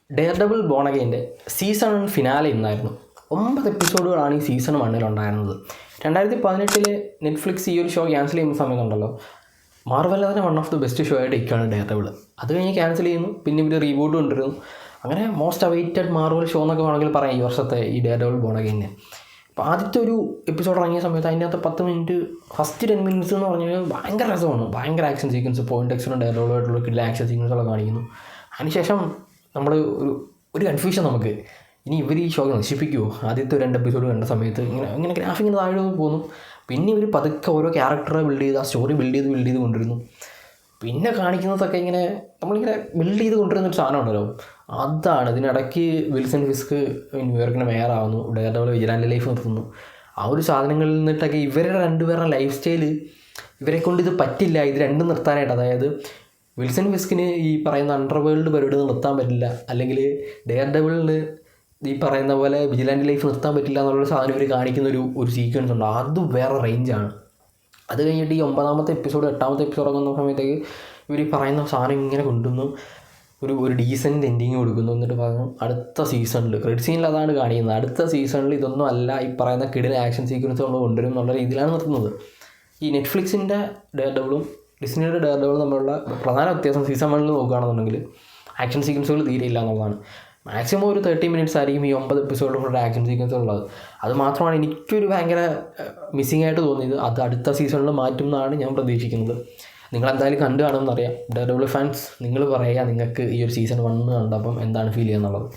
Dare double born അഗെയിൻ്റെ season finale ഇന്നായിരുന്നു. 9 എപ്പിസോഡുകളാണ് ഈ സീസൺ 1 ഉണ്ടായിരുന്നത്. 2018 നെറ്റ്ഫ്ലിക്സ് ഈ ഒരു ഷോ ക്യാൻസൽ ചെയ്യുന്ന സമയത്തുണ്ടല്ലോ, മാർവൽ തന്നെ one of the best show ആയിട്ട് ഇരിക്കുകയാണ് ഡെയർ ഡബിൾ. അത് കഴിഞ്ഞ് ക്യാൻസൽ ചെയ്യുന്നു, പിന്നെ ഇവർ റീബൂട്ട് കൊണ്ടിരുന്നു. അങ്ങനെ മോസ്റ്റ് അവൈറ്റഡ് മാർവൽ ഷോ എന്നൊക്കെ വേണമെങ്കിൽ പറയാം ഈ വർഷത്തെ ഈ ഡെയർ ഡബിൾ ബോൺ അഗെയിനെ. അപ്പോൾ ആദ്യത്തെ ഒരു എപ്പിസോഡ് ഇറങ്ങിയ സമയത്ത് അതിൻ്റെ അകത്ത് 10 മിനിറ്റ്, ഫസ്റ്റ് 10 മിനിറ്റ്സ് എന്ന് പറഞ്ഞാൽ ഭയങ്കര രസമാണ്. ഭയങ്കര ആക്ഷൻ സീക്വൻസ്, പോയിന്റ് എക്സിലും ഡെയർ ഡബിളായിട്ടുള്ള കിട്ടുന്ന ആക്ഷൻ സീക്വൻസുകളൊക്കെ കാണിക്കുന്നു. അതിനുശേഷം നമ്മൾ ഒരു കൺഫ്യൂഷൻ നമുക്ക്, ഇനി ഇവർ ഈ ഷോ നശിപ്പിക്കുമോ? ആദ്യത്തെ 2 എപ്പിസോഡ് കണ്ട സമയത്ത് ഇങ്ങനെ ഗ്രാഫിക്കിന് താഴെ പോകുന്നു. പിന്നെ ഇവർ പതുക്കെ ഓരോ ക്യാരക്ടറെ ബിൽഡ് ചെയ്ത്, ആ സ്റ്റോറി ബിൽഡ് ചെയ്ത് കൊണ്ടിരുന്നു. പിന്നെ കാണിക്കുന്നതൊക്കെ ഇങ്ങനെ നമ്മളിങ്ങനെ ബിൽഡ് ചെയ്ത് കൊണ്ടിരുന്ന ഒരു സാധനം ഉണ്ടല്ലോ, അതാണ്. ഇതിനിടയ്ക്ക് Wilson ഫിസ്ക് ന്യൂയോർക്കിന് മേയറാവുന്നു, dare double vigilante life നിർത്തുന്നു. ആ ഒരു സാധനങ്ങളിൽ നിന്നിട്ടൊക്കെ ഇവരുടെ രണ്ടുപേരുടെ ലൈഫ് സ്റ്റൈല്, ഇവരെ കൊണ്ട് ഇത് പറ്റില്ല, ഇത് രണ്ടും നിർത്താനായിട്ട്. അതായത് വിൽസൺ ഫിസ്കിന് ഈ പറയുന്ന അണ്ടർവേൾഡ് പരിപാടി നിർത്താൻ പറ്റില്ല, അല്ലെങ്കിൽ ഡെയർ ഡബിളിന് ഈ പറയുന്ന പോലെ വിജിലാൻഡ് ലൈഫ് നിർത്താൻ പറ്റില്ല എന്നുള്ള സാധനം ഇവർ കാണിക്കുന്ന ഒരു സീക്വൻസ് ഉണ്ട്. അത് വേറെ റേഞ്ചാണ്. അത് കഴിഞ്ഞിട്ട് ഈ 9ാമത്തെ എപ്പിസോഡ് 8ാമത്തെ എപ്പിസോഡൊക്കെ വന്ന സമയത്തേക്ക് ഇവർ ഈ പറയുന്ന സാധനം ഇങ്ങനെ കൊണ്ടുവന്നു, ഒരു ഡീസൻറ്റ് എൻഡിങ് കൊടുക്കുന്നു. എന്നിട്ട് പറഞ്ഞു അടുത്ത സീസണിൽ, ക്രെഡിറ്റ് സീനിൽ അതാണ് കാണിക്കുന്നത്, അടുത്ത സീസണിൽ ഇതൊന്നും അല്ല ഈ പറയുന്ന കിടിലൻ ആക്ഷൻ സീക്വൻസ് നമ്മൾ കൊണ്ടുവരും എന്നുള്ള രീതിയിലാണ് നിർത്തുന്നത്. ഈ നെറ്റ്ഫ്ലിക്സിൻ്റെ ഡെയർ ഡബിളും ഡിസ്നിയുടെ ഡെയർ ഡബിളും തമ്മിലുള്ള പ്രധാന വ്യത്യാസം സീസൺ 1 നോക്കുകയാണെന്നുണ്ടെങ്കിൽ ആക്ഷൻ സീക്വൻസുകൾ തീരെയില്ല എന്നുള്ളതാണ്. മാക്സിമം ഒരു 30 മിനിറ്റ്സ് ആയിരിക്കും ഈ 9 എപ്പിസോഡിലുള്ള ആക്ഷൻ സീക്വൻസ് ഉള്ളത്. അത് മാത്രമാണ് എനിക്കൊരു ഭയങ്കര മിസ്സിംഗ് ആയിട്ട് തോന്നിയത്. അത് അടുത്ത സീസണിൽ മാറ്റും എന്നാണ് ഞാൻ പ്രതീക്ഷിക്കുന്നത്. നിങ്ങളെന്തായാലും കണ്ടു കാണുമെന്നറിയാം. ഡെയർ ഡബിൾ ഫാൻസ്, നിങ്ങൾ പറയുക നിങ്ങൾക്ക് ഈ ഒരു സീസൺ 1 കണ്ടപ്പം എന്താണ് ഫീൽ ചെയ്യുന്നുള്ളത്.